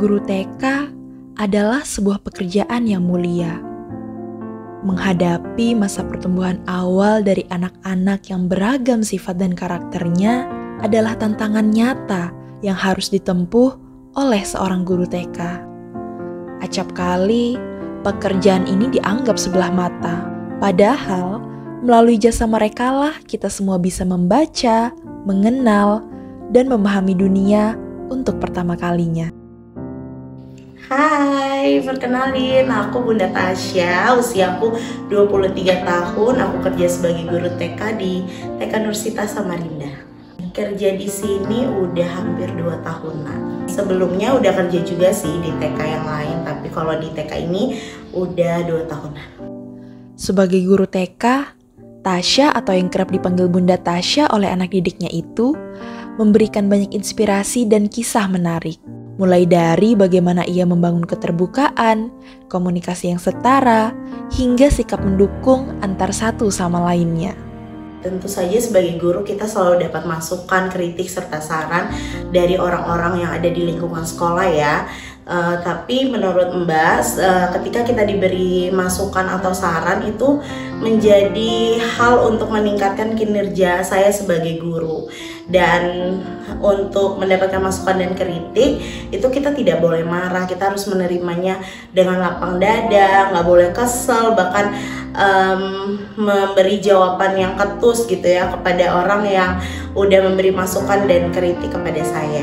Guru TK adalah sebuah pekerjaan yang mulia. Menghadapi masa pertumbuhan awal dari anak-anak yang beragam sifat dan karakternya adalah tantangan nyata yang harus ditempuh oleh seorang guru TK. Acap kali, pekerjaan ini dianggap sebelah mata. Padahal, melalui jasa mereka lah kita semua bisa membaca, mengenal, dan memahami dunia untuk pertama kalinya. Hai, perkenalin, aku Bunda Tasya, usiaku 23 tahun, aku kerja sebagai guru TK di TK Nursita Samarinda. Kerja di sini udah hampir 2 tahunan. Sebelumnya udah kerja juga sih di TK yang lain, tapi kalau di TK ini udah 2 tahunan. Sebagai guru TK, Tasya atau yang kerap dipanggil Bunda Tasya oleh anak didiknya itu memberikan banyak inspirasi dan kisah menarik. Mulai dari bagaimana ia membangun keterbukaan, komunikasi yang setara, hingga sikap mendukung antar satu sama lainnya. Tentu saja sebagai guru kita selalu dapat masukan, kritik, serta saran dari orang-orang yang ada di lingkungan sekolah ya. Tapi menurut Mbak, ketika kita diberi masukan atau saran itu menjadi hal untuk meningkatkan kinerja saya sebagai guru. Dan untuk mendapatkan masukan dan kritik itu kita tidak boleh marah, kita harus menerimanya dengan lapang dada, nggak boleh kesel, bahkan memberi jawaban yang ketus gitu ya kepada orang yang udah memberi masukan dan kritik kepada saya.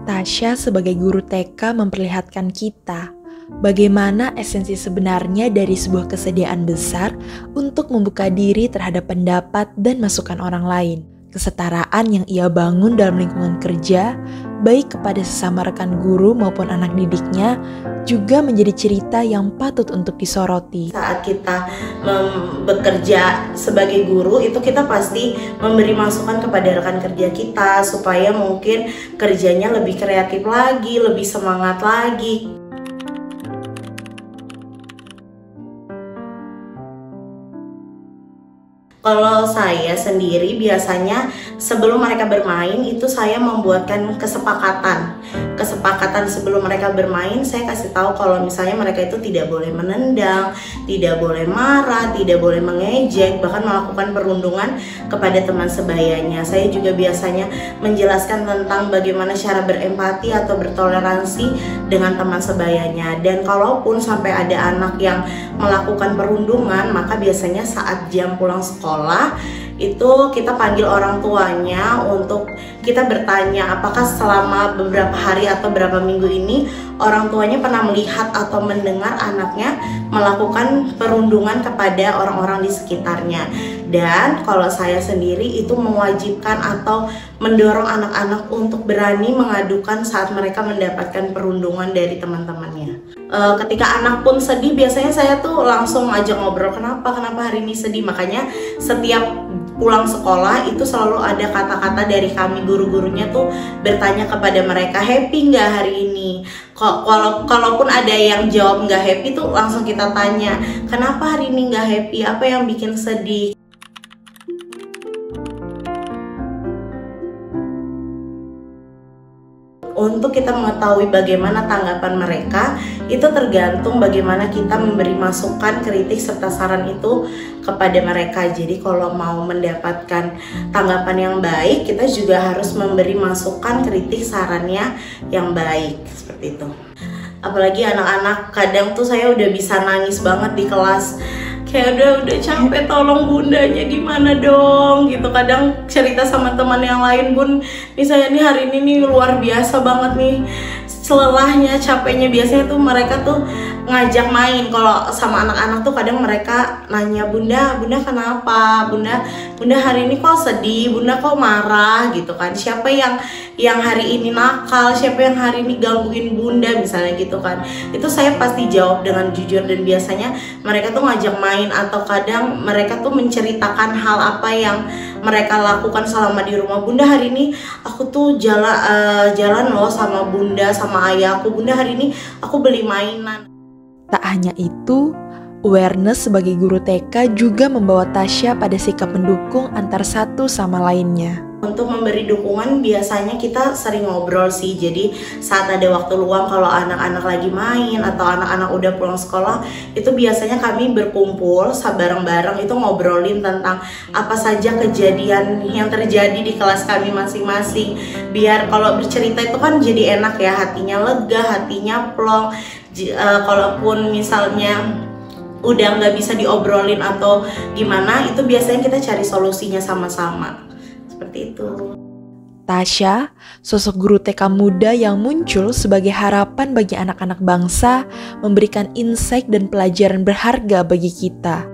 Tasya sebagai guru TK memperlihatkan kita bagaimana esensi sebenarnya dari sebuah kesediaan besar untuk membuka diri terhadap pendapat dan masukan orang lain. Kesetaraan yang ia bangun dalam lingkungan kerja, baik kepada sesama rekan guru maupun anak didiknya, juga menjadi cerita yang patut untuk disoroti. Saat kita bekerja sebagai guru, itu kita pasti memberi masukan kepada rekan kerja kita supaya mungkin kerjanya lebih kreatif lagi, lebih semangat lagi. Kalau saya sendiri biasanya sebelum mereka bermain itu saya membuatkan kesepakatan sebelum mereka bermain. Saya kasih tahu kalau misalnya mereka itu tidak boleh menendang, tidak boleh marah, tidak boleh mengejek, bahkan melakukan perundungan kepada teman sebayanya. Saya juga biasanya menjelaskan tentang bagaimana cara berempati atau bertoleransi dengan teman sebayanya. Dan kalaupun sampai ada anak yang melakukan perundungan, maka biasanya saat jam pulang sekolah itu kita panggil orang tuanya untuk kita bertanya apakah selama beberapa hari atau beberapa minggu ini orang tuanya pernah melihat atau mendengar anaknya melakukan perundungan kepada orang-orang di sekitarnya. Dan kalau saya sendiri itu mewajibkan atau mendorong anak-anak untuk berani mengadukan saat mereka mendapatkan perundungan dari teman-temannya. Ketika anak pun sedih, biasanya saya tuh langsung ajak ngobrol, kenapa hari ini sedih. Makanya setiap pulang sekolah itu selalu ada kata-kata dari kami guru-gurunya tuh bertanya kepada mereka, happy nggak hari ini? Kalaupun ada yang jawab nggak happy tuh langsung kita tanya, kenapa hari ini nggak happy? Apa yang bikin sedih? Untuk kita mengetahui bagaimana tanggapan mereka, itu tergantung bagaimana kita memberi masukan, kritik, serta saran itu kepada mereka. Jadi kalau mau mendapatkan tanggapan yang baik, kita juga harus memberi masukan, kritik, sarannya yang baik, seperti itu. Apalagi anak-anak, kadang tuh saya udah bisa nangis banget di kelas. Kayak udah capek, tolong bundanya gimana dong gitu. Kadang cerita sama teman yang lain, bun misalnya nih hari ini nih luar biasa banget nih selelahnya, capeknya. Biasanya tuh mereka tuh ngajak main. Kalau sama anak-anak tuh kadang mereka nanya, bunda kenapa, bunda hari ini kok sedih, bunda kok marah gitu kan, siapa yang hari ini nakal, siapa yang hari ini gangguin bunda misalnya gitu kan. Itu saya pasti jawab dengan jujur, dan biasanya mereka tuh ngajak main atau kadang mereka tuh menceritakan hal apa yang mereka lakukan selama di rumah. Bunda hari ini aku tuh jalan loh sama bunda sama ayahku, bunda hari ini aku beli mainan. Tak hanya itu, awareness sebagai guru TK juga membawa Tasya pada sikap mendukung antar satu sama lainnya. Untuk memberi dukungan biasanya kita sering ngobrol sih. Jadi saat ada waktu luang, kalau anak-anak lagi main atau anak-anak udah pulang sekolah, itu biasanya kami berkumpul bareng-bareng itu ngobrolin tentang apa saja kejadian yang terjadi di kelas kami masing-masing. Biar kalau bercerita itu kan jadi enak ya, hatinya lega, hatinya plong. Kalaupun misalnya udah nggak bisa diobrolin atau gimana, itu biasanya kita cari solusinya sama-sama. Seperti itu. Tasya, sosok guru TK muda yang muncul sebagai harapan bagi anak-anak bangsa, memberikan insight dan pelajaran berharga bagi kita.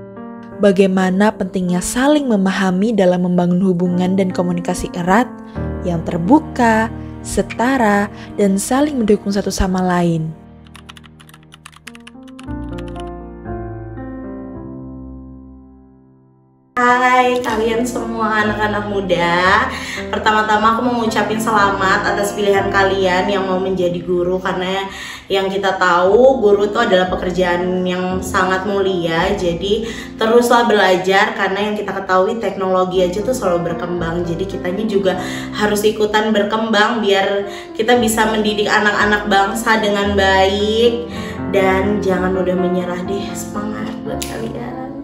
Bagaimana pentingnya saling memahami dalam membangun hubungan dan komunikasi erat yang terbuka, setara, dan saling mendukung satu sama lain. Hai kalian semua anak-anak muda. Pertama-tama aku mau ngucapin selamat atas pilihan kalian yang mau menjadi guru, karena yang kita tahu guru itu adalah pekerjaan yang sangat mulia. Jadi teruslah belajar, karena yang kita ketahui teknologi aja tuh selalu berkembang. Jadi kitanya juga harus ikutan berkembang biar kita bisa mendidik anak-anak bangsa dengan baik. Dan jangan mudah menyerah deh, semangat buat kalian.